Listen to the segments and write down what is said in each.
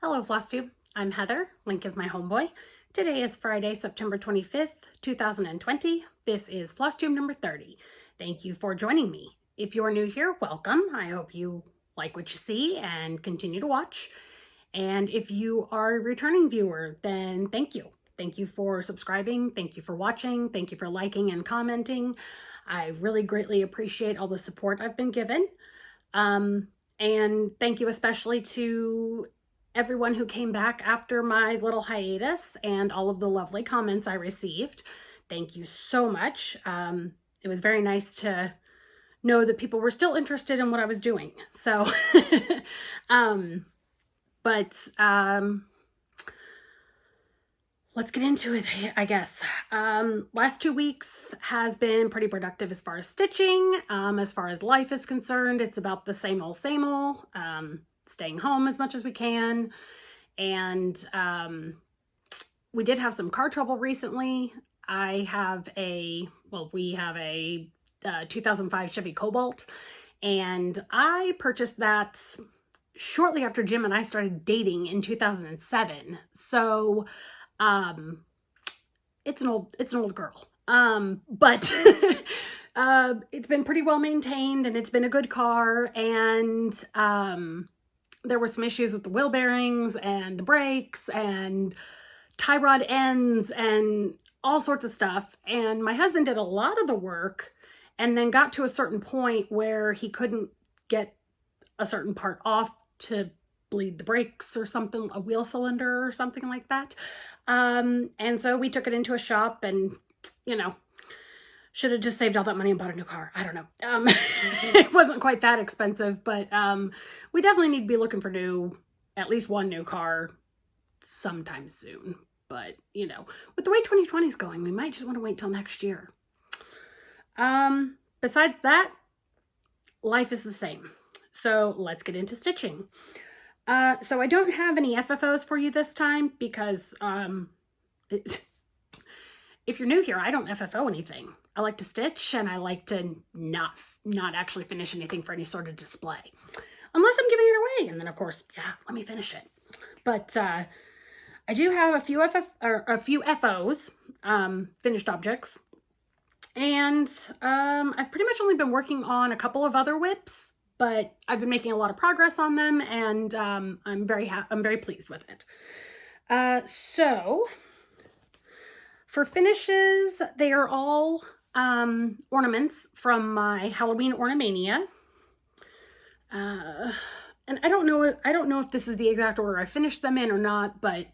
Hello Flosstube, I'm Heather, Link is my homeboy. Today is Friday, September 25th, 2020. This is Flosstube number 30. Thank you for joining me. If you're new here, welcome. I hope you like what you see and continue to watch. And if you are a returning viewer, then thank you. Thank you for subscribing. Thank you for watching. Thank you for liking and commenting. I really greatly appreciate all the support I've been given. And thank you especially to everyone who came back after my little hiatus and all of the lovely comments I received. Thank you so much. It was very nice to know that people were still interested in what I was doing. So, let's get into it, I guess. Last 2 weeks has been pretty productive as far as stitching. As far as life is concerned, it's about the same old, staying home as much as we can. And we did have some car trouble recently. We have a 2005 Chevy Cobalt, and I purchased that shortly after Jim and I started dating in 2007. So it's an old girl. But it's been pretty well maintained and it's been a good car. And there were some issues with the wheel bearings and the brakes and tie rod ends and all sorts of stuff. And my husband did a lot of the work and then got to a certain point where he couldn't get a certain part off to bleed the brakes or something, a wheel cylinder or something like that. And so we took it into a shop and, should have just saved all that money and bought a new car. I don't know. It wasn't quite that expensive, but we definitely need to be looking for at least one new car sometime soon. But, with the way 2020 is going, we might just want to wait till next year. Besides that, life is the same. So let's get into stitching. So I don't have any FFOs for you this time because if you're new here, I don't FFO anything. I like to stitch and I like to not actually finish anything for any sort of display. Unless I'm giving it away. And then, of course, let me finish it. But I do have a few FOs, finished objects. And I've pretty much only been working on a couple of other whips, but I've been making a lot of progress on them, and I'm very pleased with it. So for finishes, they are all ornaments from my Halloween Ornamania. And I don't know if this is the exact order I finished them in or not, but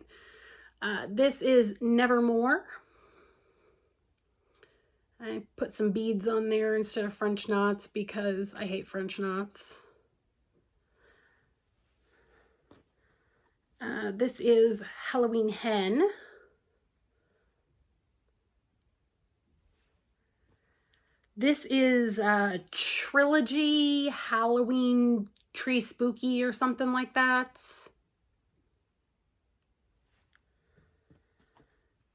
this is Nevermore. I put some beads on there instead of French knots because I hate French knots. This is Halloween Hen. This is Trilogy Halloween Tree Spooky or something like that.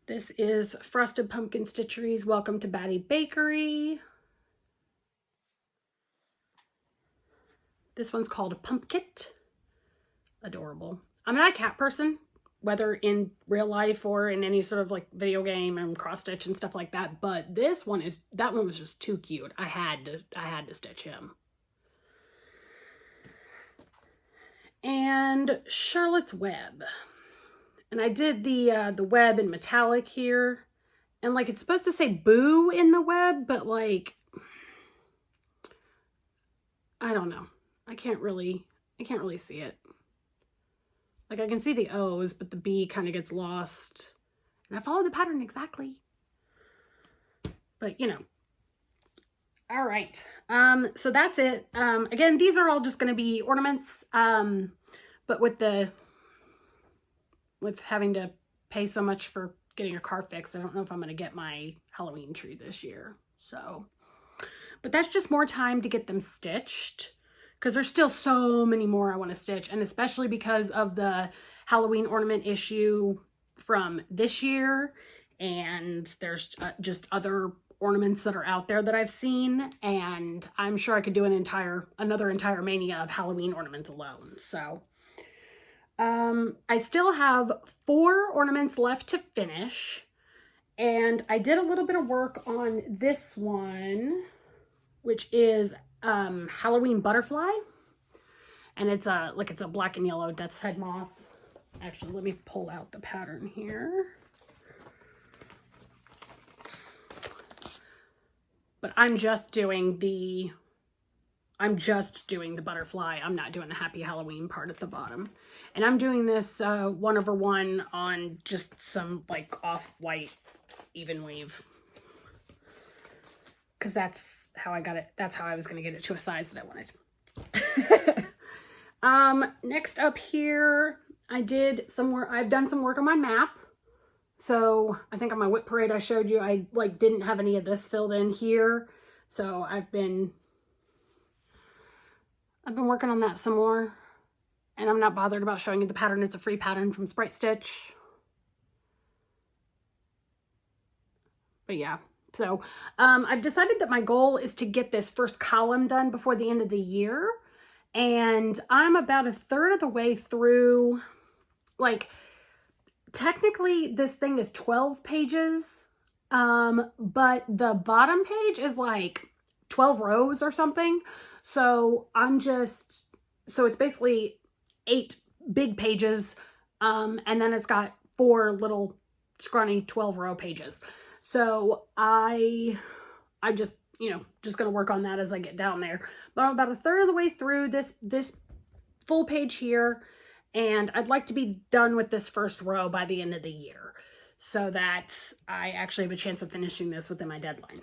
This is Frosted Pumpkin Stitchery's Welcome to Batty Bakery. This one's called Pumpkit. Adorable. I'm not a cat person, whether in real life or in any sort of like video game and cross stitch and stuff like that, but that one was just too cute. I had to stitch him. And Charlotte's Web. And I did the web in metallic here. And like it's supposed to say boo in the web, but like I don't know. I can't really see it. Like I can see the O's, but the B kind of gets lost. And I followed the pattern exactly. But All right. So that's it. Again, these are all just going to be ornaments. But with having to pay so much for getting a car fixed, I don't know if I'm going to get my Halloween tree this year. So, but that's just more time to get them stitched because there's still so many more I want to stitch. And especially because of the Halloween ornament issue from this year. And there's just other ornaments that are out there that I've seen. And I'm sure I could do another entire mania of Halloween ornaments alone. So, I still have 4 ornaments left to finish, and I did a little bit of work on this one, which is Halloween butterfly, and it's a black and yellow death's head moth. Actually, let me pull out the pattern here. But I'm just doing the butterfly. I'm not doing the happy Halloween part at the bottom. And I'm doing this 1/1 on just some like off-white even weave. Because that's how I got it. That's how I was going to get it to a size that I wanted. Next up here, I've done some work on my map. So I think on my whip parade I showed you I like didn't have any of this filled in here. So I've been working on that some more. And I'm not bothered about showing you the pattern. It's a free pattern from Sprite Stitch. But yeah, so I've decided that my goal is to get this first column done before the end of the year. And I'm about 1/3 of the way through. Like, technically this thing is 12 pages, but the bottom page is like 12 rows or something. So so it's basically 8 big pages, and then it's got 4 little scrawny 12-row pages. So I'm just, just going to work on that as I get down there. But I'm about 1/3 of the way through this full page here, and I'd like to be done with this first row by the end of the year so that I actually have a chance of finishing this within my deadline.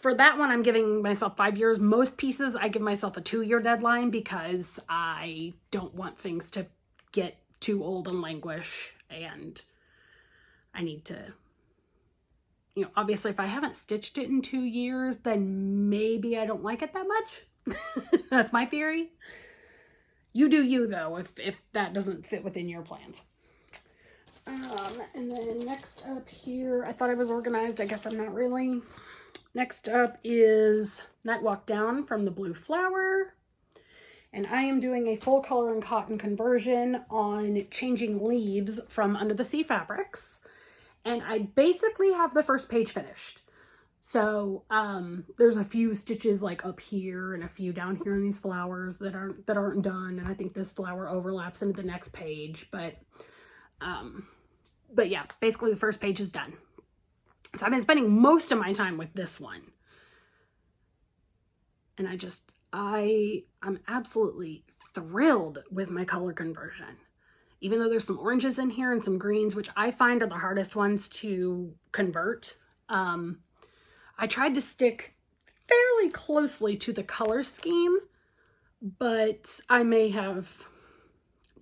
For that one, I'm giving myself 5 years. Most pieces, I give myself a 2-year deadline because I don't want things to get too old and languish, and I need to, obviously if I haven't stitched it in 2 years, then maybe I don't like it that much. That's my theory. You do you, though, if that doesn't fit within your plans. And then next up here, I thought I was organized. I guess I'm not really. Next up is Night Walk Down from the Blue Flower. And I am doing a full color and cotton conversion on changing leaves from Under the Sea fabrics. And I basically have the first page finished. So there's a few stitches like up here and a few down here in these flowers that aren't done. And I think this flower overlaps into the next page. But yeah, basically the first page is done. So I've been spending most of my time with this one. And I'm absolutely thrilled with my color conversion. Even though there's some oranges in here and some greens, which I find are the hardest ones to convert. I tried to stick fairly closely to the color scheme, but I may have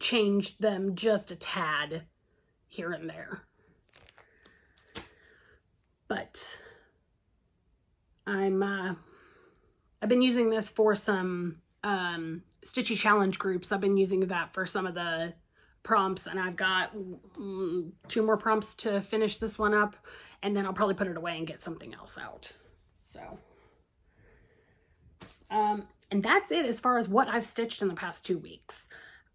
changed them just a tad here and there. But I've been using this for some Stitchy challenge groups. I've been using that for some of the prompts, and I've got 2 more prompts to finish this one up, and then I'll probably put it away and get something else out. So and that's it as far as what I've stitched in the past 2 weeks.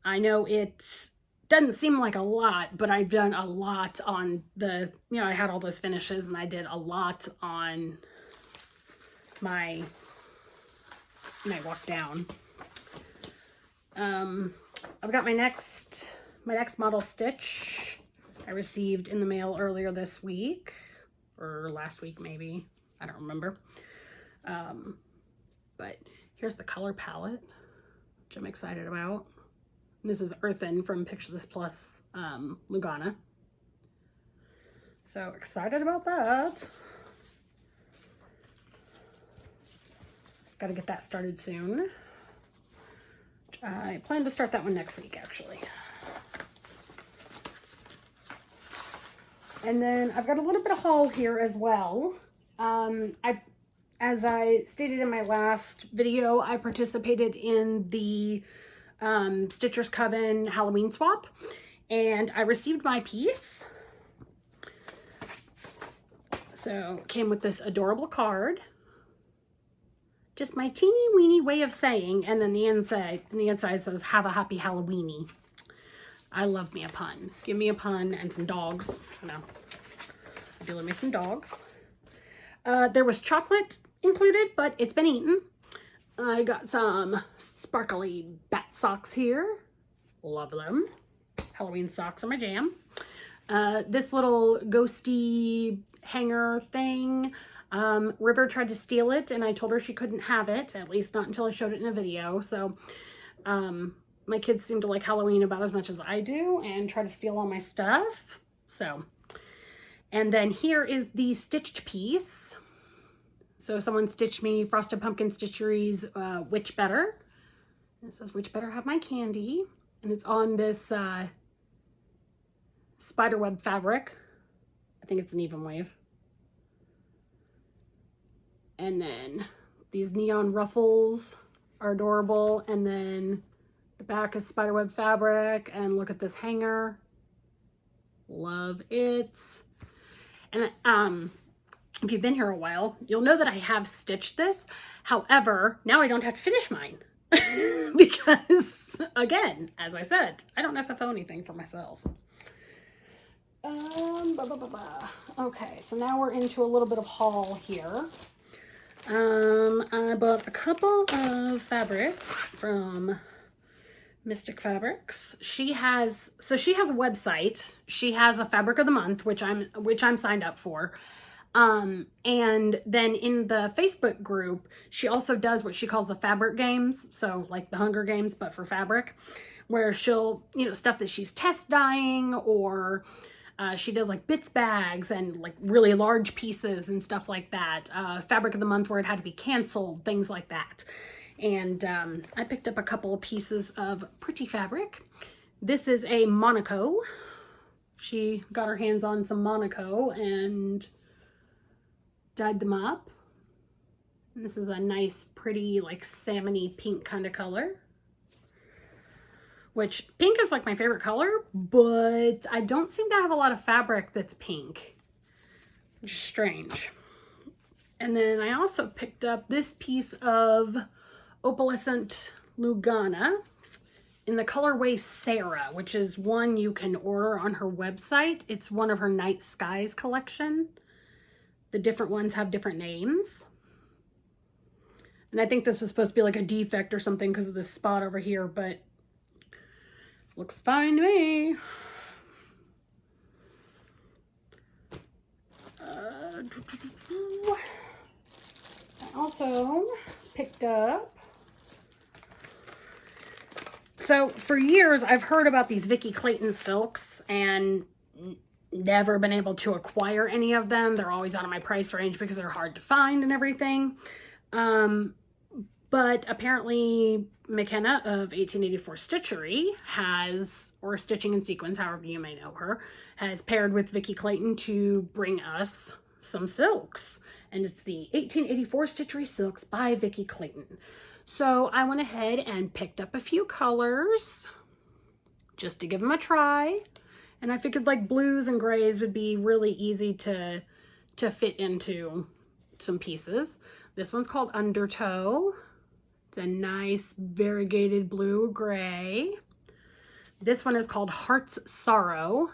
I know it doesn't seem like a lot, but I've done a lot on the, I had all those finishes, and I did a lot on my Night Walk Down. I've got my next model stitch I received in the mail earlier this week, or last week maybe, I don't remember. But here's the color palette, which I'm excited about. This is Earthen from Picture This Plus Lugana. So excited about that. Got to get that started soon. I plan to start that one next week, actually. And then I've got a little bit of haul here as well. As I stated in my last video, I participated in the Stitcher's Coven Halloween swap, and I received my piece. So it came with this adorable card, Just my teeny weeny way of saying, and then the inside says, have a happy Halloweeny. I love me a pun. Give me a pun and some dogs. No, I do love me some dogs. There was chocolate included, but it's been eaten. I got some sparkly bat socks here. Love them. Halloween socks are my jam. This little ghosty hanger thing. River tried to steal it, and I told her she couldn't have it, at least not until I showed it in a video. So my kids seem to like Halloween about as much as I do and try to steal all my stuff. So, and then here is the stitched piece. So someone stitched me Frosted Pumpkin Stitchery's Which Better. It says, which better have my candy? And it's on this spiderweb fabric. I think it's an even wave. And then these neon ruffles are adorable. And then the back is spiderweb fabric. And look at this hanger. Love it. And if you've been here a while, you'll know that I have stitched this. However, now I don't have to finish mine. Because, again, as I said, I don't FFO anything for myself. Okay, so now we're into a little bit of haul here. I bought a couple of fabrics from Mystic Fabrics. She has a website. She has a fabric of the month, which I'm signed up for. And then in the Facebook group, she also does what she calls the fabric games. So like the Hunger Games, but for fabric, where she'll, stuff that she's test dyeing, or she does like bits bags and like really large pieces and stuff like that. Fabric of the month where it had to be canceled, things like that. And I picked up a couple of pieces of pretty fabric. This is a Monaco. She got her hands on some Monaco and dyed them up. And this is a nice, pretty, like salmony pink kind of color. Which pink is like my favorite color, but I don't seem to have a lot of fabric that's pink, which is strange. And then I also picked up this piece of opalescent Lugana in the colorway Sarah, which is one you can order on her website. It's one of her Night Skies collection. The different ones have different names. And I think this was supposed to be like a defect or something because of this spot over here, but looks fine to me. I also picked up, so for years I've heard about these Vicky Clayton silks and never been able to acquire any of them. They're always out of my price range because they're hard to find and everything. But apparently McKenna of 1884 Stitchery has, or Stitching in Sequence, however you may know her, has paired with Vicky Clayton to bring us some silks. And it's the 1884 Stitchery Silks by Vicky Clayton. So I went ahead and picked up a few colors just to give them a try. And I figured like blues and grays would be really easy to fit into some pieces. This one's called Undertow. It's a nice variegated blue gray. This one is called Heart's Sorrow.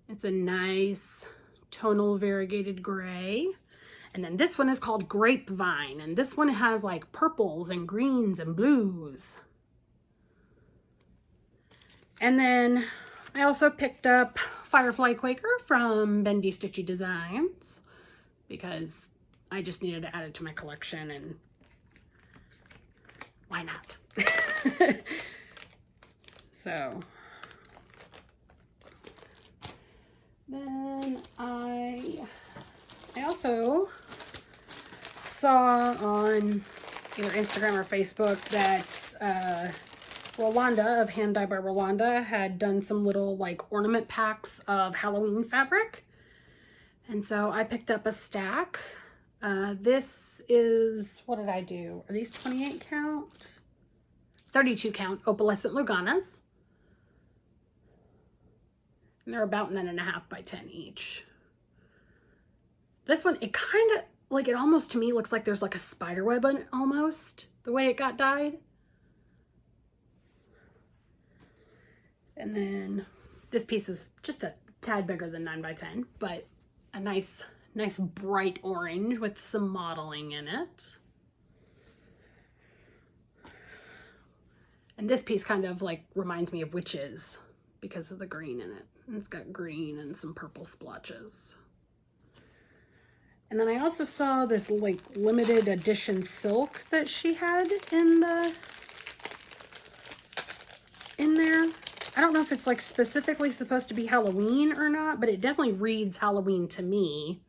It's a nice tonal variegated gray. And then this one is called Grapevine. And this one has like purples and greens and blues. And then I also picked up Firefly Quaker from Bendy Stitchy Designs because I just needed to add it to my collection, and why not? So then I also saw on either Instagram or Facebook that Olanda of Hand Dye by Olanda had done some little like ornament packs of Halloween fabric. And so I picked up a stack. This is, what did I do? Are these 28 count? 32 count opalescent Luganas. And they're about 9.5 by 10 each. This one, it kind of, like it almost to me looks like there's like a spider web on it almost, the way it got dyed. And then this piece is just a tad bigger than 9 by 10, but a nice bright orange with some modeling in it. And this piece kind of like reminds me of witches because of the green in it. And it's got green and some purple splotches. And then I also saw this like limited edition silk that she had in there. I don't know if it's like specifically supposed to be Halloween or not, but it definitely reads Halloween to me.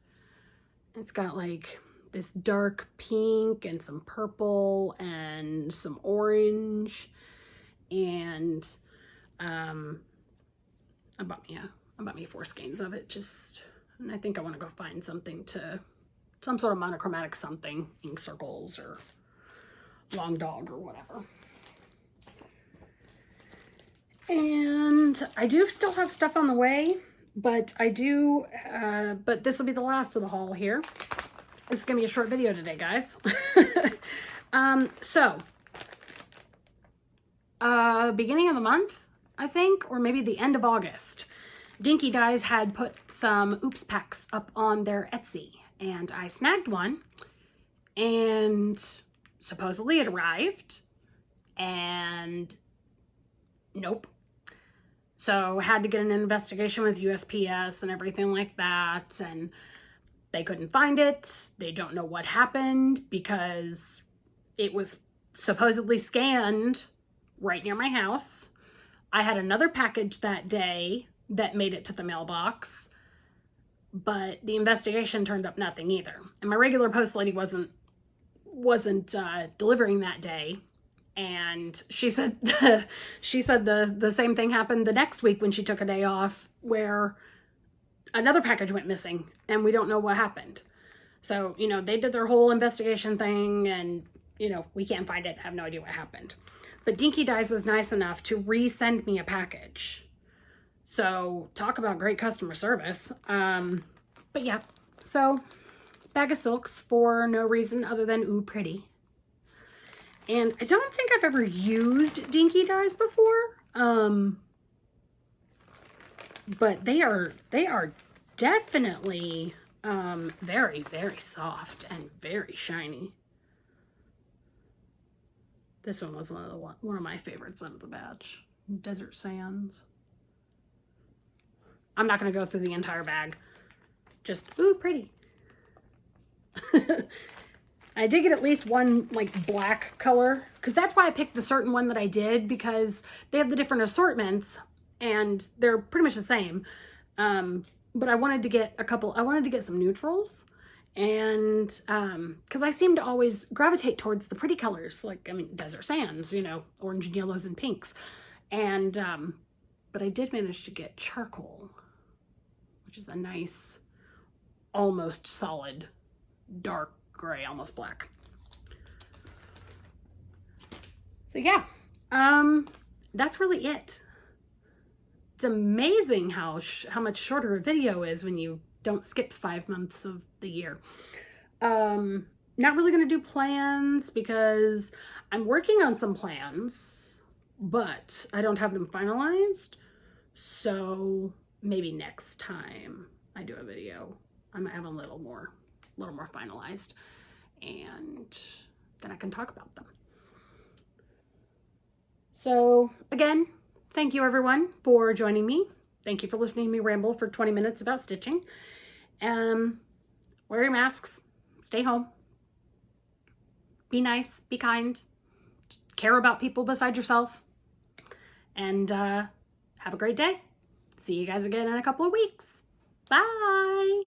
It's got like this dark pink and some purple and some orange. And I bought me 4 skeins of it, and I think I want to go find something some sort of monochromatic something, ink circles or long dog or whatever. And I do still have stuff on the way, but but this will be the last of the haul here. This is gonna be a short video today, guys. Beginning of the month, I think, or maybe the end of August, Dinky Dies had put some oops packs up on their Etsy, and I snagged one, and supposedly it arrived, and nope. So had to get an investigation with USPS and everything like that, and they couldn't find it. They don't know what happened because it was supposedly scanned right near my house. I had another package that day that made it to the mailbox, but the investigation turned up nothing either. And my regular post lady wasn't delivering that day. And she said the same thing happened the next week when she took a day off, where another package went missing and we don't know what happened. So, you know, they did their whole investigation thing and, you know, we can't find it. Have no idea what happened. But Dinky Dies was nice enough to resend me a package. So talk about great customer service. But yeah, so bag of silks for no reason other than ooh, pretty. And I don't think I've ever used Dinky Dies before. But they are definitely very, very soft and very shiny. This one was one of my favorites out of the batch. Desert Sands. I'm not going to go through the entire bag. Just, ooh, pretty. I did get at least one like black color, because that's why I picked the certain one that I did, because they have the different assortments and they're pretty much the same. But I wanted to get some neutrals, and because I seem to always gravitate towards the pretty colors, like, I mean, Desert Sands, you know, orange and yellows and pinks. And but I did manage to get charcoal, which is a nice, almost solid, dark gray, almost black. So yeah, that's really it. It's amazing how much shorter a video is when you don't skip 5 months of the year. Not really going to do plans because I'm working on some plans, but I don't have them finalized. So maybe next time I do a video, I might have a little more finalized, and then I can talk about them. So again, thank you everyone for joining me. Thank you for listening to me ramble for 20 minutes about stitching. Wear your masks, stay home, be nice, be kind, care about people beside yourself, and have a great day. See you guys again in a couple of weeks. Bye.